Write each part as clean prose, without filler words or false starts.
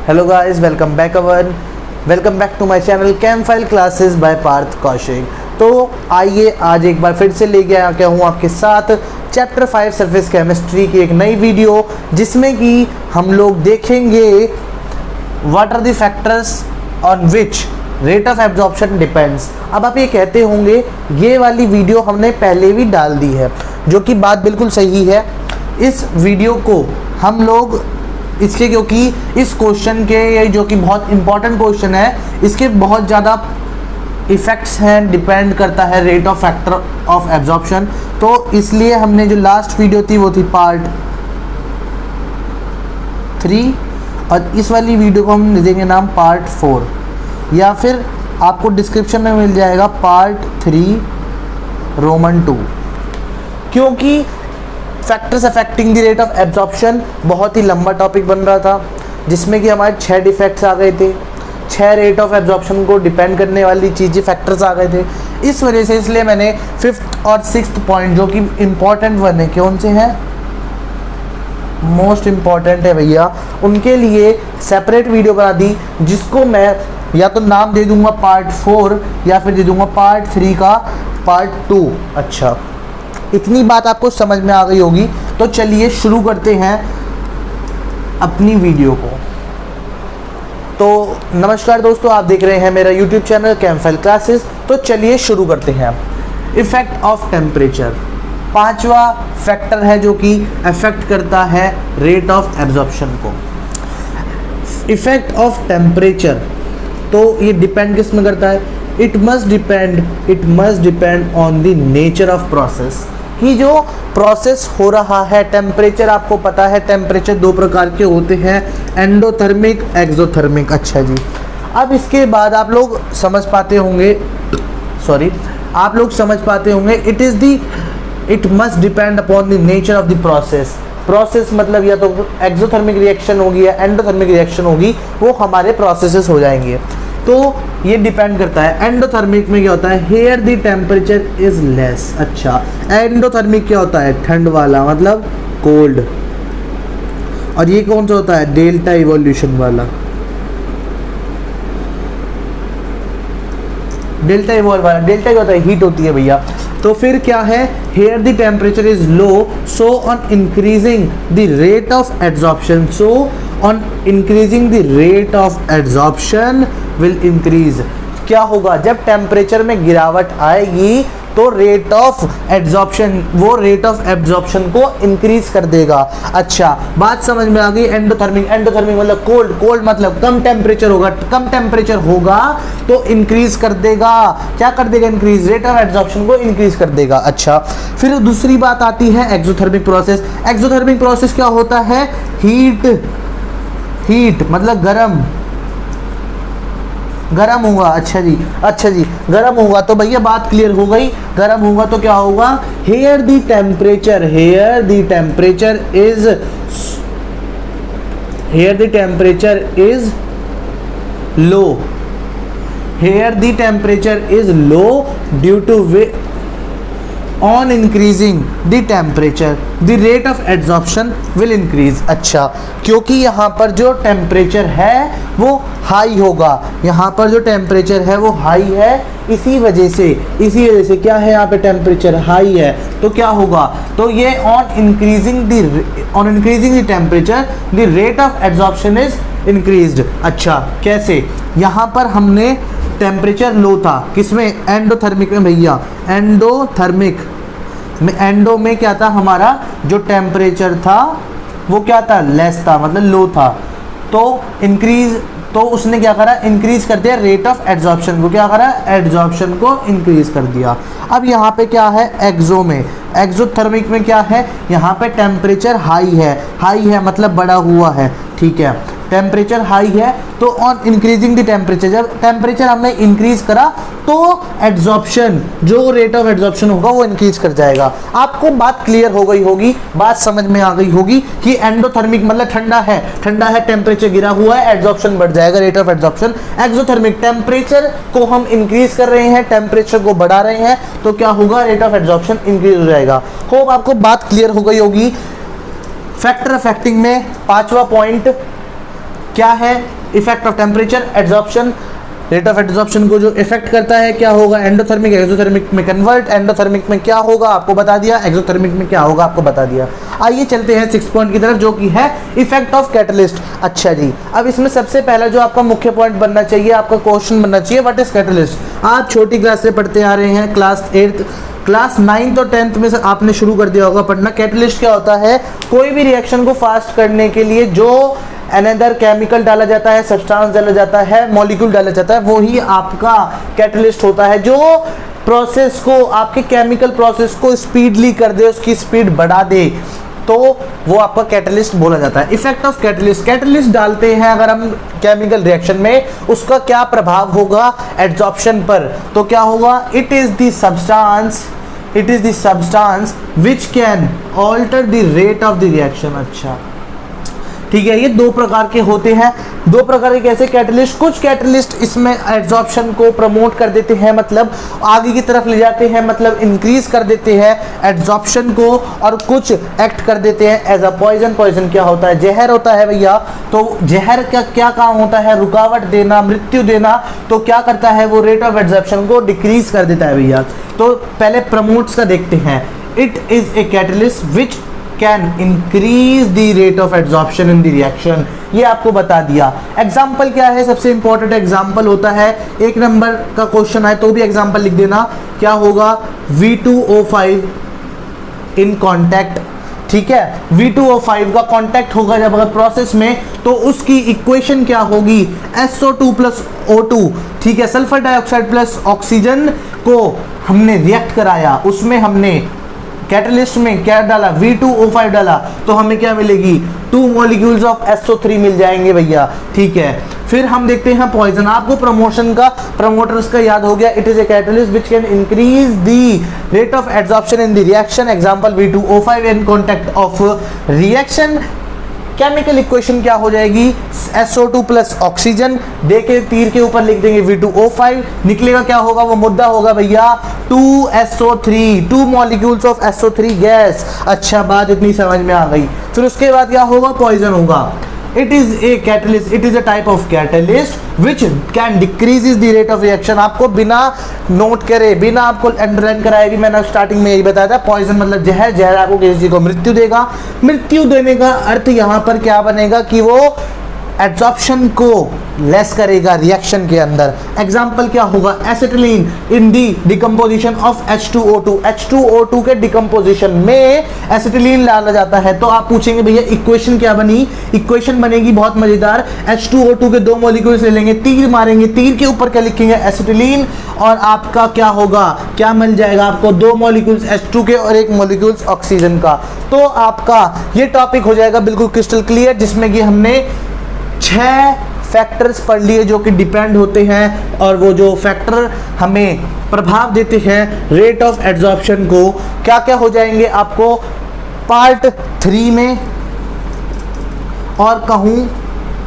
Hello guys, welcome back to my channel कैमफाइल classes by Parth Kaushik. तो आइए आज एक बार फिर से लेके आ गया हूँ आपके साथ चैप्टर 5 सरफेस केमिस्ट्री की एक नई वीडियो, जिसमें कि हम लोग देखेंगे what are the factors on which rate of absorption depends. अब आप ये कहते होंगे ये वाली वीडियो हमने पहले भी डाल दी है, जो कि बात बिल्कुल सही है। इस वीडियो को हम लोग इसके, क्योंकि इस क्वेश्चन के, ये जो कि बहुत इंपॉर्टेंट क्वेश्चन है, इसके बहुत ज़्यादा इफ़ेक्ट्स हैं, डिपेंड करता है rate of factor of absorption. तो इसलिए हमने जो लास्ट वीडियो थी वो थी पार्ट 3, और इस वाली वीडियो को हम देंगे नाम पार्ट 4, या फिर आपको डिस्क्रिप्शन में मिल जाएगा पार्ट 3 रोमन 2, क्योंकि factors affecting the rate of absorption बहुत ही लंबा टॉपिक बन रहा था, जिसमें कि हमारे 6 डिफेक्ट्स आ गए थे, 6 रेट ऑफ एब्जॉर्प्शन को डिपेंड करने वाली चीज़ें फैक्टर्स आ गए थे। इस वजह से इसलिए मैंने 5th और 6th पॉइंट, जो कि इम्पॉर्टेंट वन है, कौन से हैं, मोस्ट इम्पॉर्टेंट है भैया, उनके लिए सेपरेट वीडियो बना दी, जिसको मैं या तो नाम दे दूंगा पार्ट 4 या फिर दे दूंगा पार्ट 3 का पार्ट 2। अच्छा, इतनी बात आपको समझ में आ गई होगी। तो चलिए शुरू करते हैं अपनी वीडियो को। तो नमस्कार दोस्तों, आप देख रहे हैं मेरा यूट्यूब चैनल कैमफाइल क्लासेस। तो चलिए शुरू करते हैं। इफेक्ट ऑफ टेम्परेचर 5वां फैक्टर है जो कि अफेक्ट करता है रेट ऑफ एब्जॉर्प्शन को। इफेक्ट ऑफ टेम्परेचर, तो ये डिपेंड किस में करता है? It must depend on the nature of process, कि जो प्रोसेस हो रहा है। टेम्परेचर आपको पता है, टेम्परेचर 2 प्रकार के होते हैं, एंडोथर्मिक, एक्सोथर्मिक। अच्छा जी, अब इसके बाद आप लोग समझ पाते होंगे, it must depend upon the nature of the process मतलब या तो एक्सोथर्मिक रिएक्शन होगी या एंडोथर्मिक रिएक्शन होगी, वो हमारे प्रोसेसेस हो जाएंगे। तो ये डिपेंड करता है। एंडोथर्मिक में क्या होता है? Here the temperature is less. अच्छा, एंडोथर्मिक क्या होता है? ठंड वाला, मतलब कोल्ड। और ये कौन सा होता है? डेल्टा इवोल्यूशन वाला। डेल्टा क्या होता है? हीट होती है भैया। तो फिर क्या है? Here the temperature is low, so on increasing the rate of absorption, will increase. क्या होगा? जब टेम्परेचर में गिरावट आएगी तो रेट ऑफ एब्जॉर्प्शन को इंक्रीज कर देगा। अच्छा, बात समझ में आ गई। एंडोथर्मिक मतलब कोल्ड मतलब कम टेम्परेचर होगा तो इंक्रीज कर देगा। क्या कर देगा? इंक्रीज, रेट ऑफ एब्जॉर्प्शन को इंक्रीज कर देगा। अच्छा, फिर दूसरी बात आती है एक्सोथर्मिक प्रोसेस। एक्सोथर्मिक प्रोसेस क्या होता है? हीट मतलब गरम होगा। अच्छा जी, गरम होगा। तो भैया बात क्लियर हो गई। गरम होगा तो क्या होगा? Here the temperature is low due to on increasing the temperature the rate of absorption will increase। अच्छा, क्योंकि यहाँ पर जो टेम्परेचर है वो हाई होगा, इसी वजह से क्या है? यहाँ पे टेम्परेचर हाई है तो क्या होगा? तो ये on increasing the temperature the rate of absorption is increased. अच्छा, कैसे? यहाँ पर हमने टेम्परेचर लो था, किसमें? एंडोथर्मिक में भैया। एंडो में क्या था? हमारा जो टेम्परेचर था वो क्या था? लेस था, मतलब लो था। तो उसने क्या करा? इंक्रीज कर दिया रेट ऑफ एब्जॉर्प्शन को। क्या करा? एब्जॉर्प्शन को इंक्रीज कर दिया। अब यहाँ पे क्या है? एक्सोथर्मिक में क्या है? यहाँ पे टेम्परेचर हाई है मतलब बड़ा हुआ है, ठीक है, टेम्परेचर हाई है। तो ऑन इंक्रीजिंग द टेम्परेचर, जब टेम्परेचर हमने इंक्रीज करा तो एब्जॉर्प्शन, जो रेट ऑफ एब्जॉर्प्शन होगा वो इंक्रीज कर जाएगा। आपको बात क्लियर हो गई होगी, बात समझ में आ गई होगी कि एंडोथर्मिक मतलब ठंडा है, टेम्परेचर गिरा हुआ है, एब्जॉर्प्शन बढ़ जाएगा, rate of absorption. Exothermic, temperature को हम इंक्रीज कर रहे हैं, टेम्परेचर को बढ़ा रहे हैं, तो क्या होगा? रेट ऑफ एब्जॉर्प्शन इंक्रीज हो जाएगा। होप आपको बात क्लियर हो गई होगी। फैक्टर अफेक्टिंग में 5वां पॉइंट क्या है effect of temperature adsorption, rate of adsorption को जो इफेक्ट करता है क्या होगा, एंडोथर्मिक एक्सोथर्मिक में कन्वर्ट, एंडोथर्मिक में क्या होगा आपको बता दिया, एक्सोथर्मिक में क्या होगा आपको बता दिया। आइए चलते हैं 6 पॉइंट की तरफ जो कि है इफेक्ट ऑफ कैटलिस्ट। अच्छा जी, अब इसमें सबसे पहला जो आपका मुख्य पॉइंट बनना चाहिए, आपका क्वेश्चन बनना चाहिए, व्हाट इज कैटलिस्ट। आप छोटी क्लास से पढ़ते आ रहे हैं, क्लास 8 क्लास 9th और 10th में से आपने शुरू कर दिया होगा पढ़ना। कैटलिस्ट क्या होता है, कोई भी रिएक्शन को फास्ट करने के लिए जो अनदर केमिकल डाला जाता है, सब्सटेंस डाला जाता है, मॉलिक्यूल डाला जाता है, वो ही आपका कैटलिस्ट होता है, जो प्रोसेस को, आपके केमिकल प्रोसेस को स्पीडली कर दे, उसकी स्पीड बढ़ा दे, तो वो आपका कैटलिस्ट बोला जाता है। इफेक्ट ऑफ कैटलिस्ट, कैटलिस्ट डालते हैं अगर हम केमिकल रिएक्शन में, उसका क्या प्रभाव होगा एड्सॉर्प्शन पर, तो क्या होगा, it is the substance which can alter the rate of the reaction. अच्छा ठीक है, ये दो प्रकार के होते हैं, दो प्रकार के कैसे कैटलिस्ट, कुछ कैटलिस्ट इसमें एड्सॉर्प्शन को प्रमोट कर देते हैं, मतलब आगे की तरफ ले जाते हैं, मतलब इंक्रीज कर देते हैं एड्सॉर्प्शन को, और कुछ एक्ट कर देते हैं एज अ पॉइजन। पॉइजन क्या होता है, जहर होता है भैया, तो जहर का क्या काम होता है, रुकावट देना, मृत्यु देना, तो क्या करता है वो रेट ऑफ एड्सॉर्प्शन को डिक्रीज कर देता है भैया। तो पहले प्रमोट्स का देखते हैं, it is a catalyst which can increase the rate of adsorption in the reaction, ये आपको बता दिया। एग्जाम्पल क्या है, सबसे इंपॉर्टेंट एग्जाम्पल होता है, 1 नंबर का क्वेश्चन आए तो भी एग्जाम्पल लिख देना, क्या होगा V2O5 इन कॉन्टैक्ट। ठीक है, V2O5 का कॉन्टैक्ट होगा जब अगर प्रोसेस में, तो उसकी इक्वेशन क्या होगी, SO2 प्लस O2। ठीक है, सल्फर डाइऑक्साइड प्लस ऑक्सीजन को हमने रिएक्ट कराया, उसमें हमने कैटलिस्ट में क्या डाला, V2O5 डाला, तो हमें क्या मिलेगी, 2 मॉलिक्यूल्स ऑफ SO3 मिल जाएंगे भैया। ठीक है, फिर हम देखते हैं पॉइजन। आपको प्रमोशन का, प्रमोटर्स का याद हो गया, it is a catalyst which can increase the rate of adsorption in the reaction, example V2O5 in contact of reaction. Chemical equation क्या हो जाएगी, SO2 प्लस ऑक्सीजन, दे के तीर के ऊपर लिख देंगे V2O5, निकलेगा क्या होगा, वो मुद्दा होगा भैया 2SO3, 2 molecules of SO3 gas. अच्छा, बात इतनी समझ में आ गई। फिर उसके बाद क्या होगा, पॉइजन होगा। It is a catalyst, it is a type of catalyst which can decreases the rate of reaction. आपको बिना नोट करे, बिना आपको अंडरलाइन कराए भी मैंने स्टार्टिंग में यही बताया था, पॉइजन मतलब जहर, जहर आपको किसी चीज को मृत्यु देगा। मृत्यु देने का अर्थ यहाँ पर क्या बनेगा कि वो एड्सॉर्प्शन को लेस करेगा रिएक्शन के अंदर। एग्जाम्पल क्या होगा, acetylene in the decomposition of H2O2, H2O2 के डिकम्पोजिशन में एसिटिलीन डाला जाता है। तो आप पूछेंगे भैया इक्वेशन क्या बनी, इक्वेशन बनेगी बहुत मजेदार, H2O2 के 2 मॉलिक्यूल्स ले लेंगे, तीर मारेंगे, तीर के ऊपर क्या लिखेंगे, एसिटिलीन, और आपका क्या होगा, क्या मिल जाएगा आपको, 2 मॉलिक्यूल्स H2 के और 1 मॉलिक्यूल्स ऑक्सीजन का। तो आपका ये टॉपिक हो जाएगा बिल्कुल क्रिस्टल क्लियर, जिसमें कि हमने 6 फैक्टर्स पढ़ लिए जो कि डिपेंड होते हैं, और वो जो फैक्टर हमें प्रभाव देते हैं रेट ऑफ एड्सॉर्प्शन को, क्या क्या हो जाएंगे आपको पार्ट 3 में, और कहूँ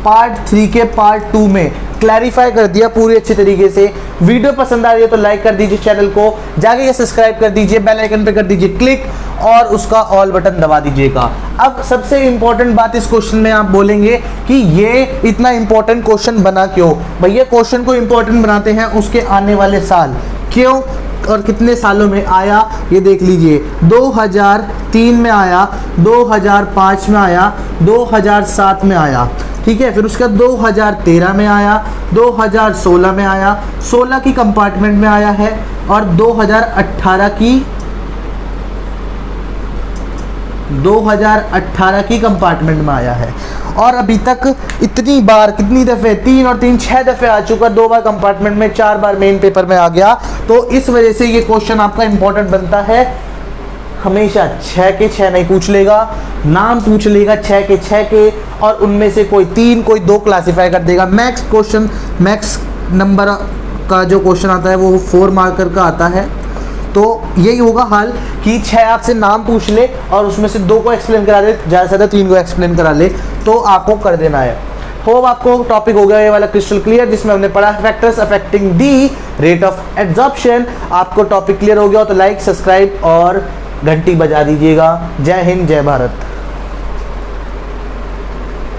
पार्ट 3 के पार्ट 2 में क्लैरिफाई कर दिया पूरी अच्छी तरीके से। वीडियो पसंद आ रही है तो लाइक कर दीजिए, चैनल को जाके सब्सक्राइब कर दीजिए, बेल आइकन पे कर दीजिए क्लिक, और उसका ऑल बटन दबा दीजिएगा। अब सबसे इंपॉर्टेंट बात इस क्वेश्चन में आप बोलेंगे कि ये इतना इंपॉर्टेंट क्वेश्चन बना क्यों। भैया क्वेश्चन को इंपॉर्टेंट बनाते हैं उसके आने वाले साल, क्यों और कितने सालों में आया ये देख लीजिए। 2003 में आया, 2005 में आया, 2007 में आया, ठीक है, फिर उसका 2013 में आया, 2016 में आया, 16 की कंपार्टमेंट में आया है, और 2018 की कंपार्टमेंट में आया है। और अभी तक इतनी बार, कितनी दफ़े, 3 और 3 6 दफ़े आ चुका, 2 बार कंपार्टमेंट में, 4 बार मेन पेपर में आ गया। तो इस वजह से ये क्वेश्चन आपका इंपॉर्टेंट बनता है। हमेशा 6 के 6 नहीं पूछ लेगा, नाम पूछ लेगा 6 के 6 के, और उनमें से कोई 3 कोई 2 क्लासीफाई कर देगा। मैक्स क्वेश्चन, मैक्स नंबर का जो क्वेश्चन आता है वो 4 मार्कर का आता है। तो यही होगा हाल कि 6 आपसे नाम पूछ ले और उसमें से 2 को एक्सप्लेन करा दे, ज़्यादा से ज़्यादा 3 को एक्सप्लेन करा ले, तो आपको कर देना है। होप आपको टॉपिक हो गया ये वाला क्रिस्टल क्लियर, जिसमें हमने पढ़ा factors affecting the rate of adsorption. आपको टॉपिक क्लियर हो गया हो तो लाइक, सब्सक्राइब और घंटी बजा दीजिएगा। जय हिंद, जय भारत।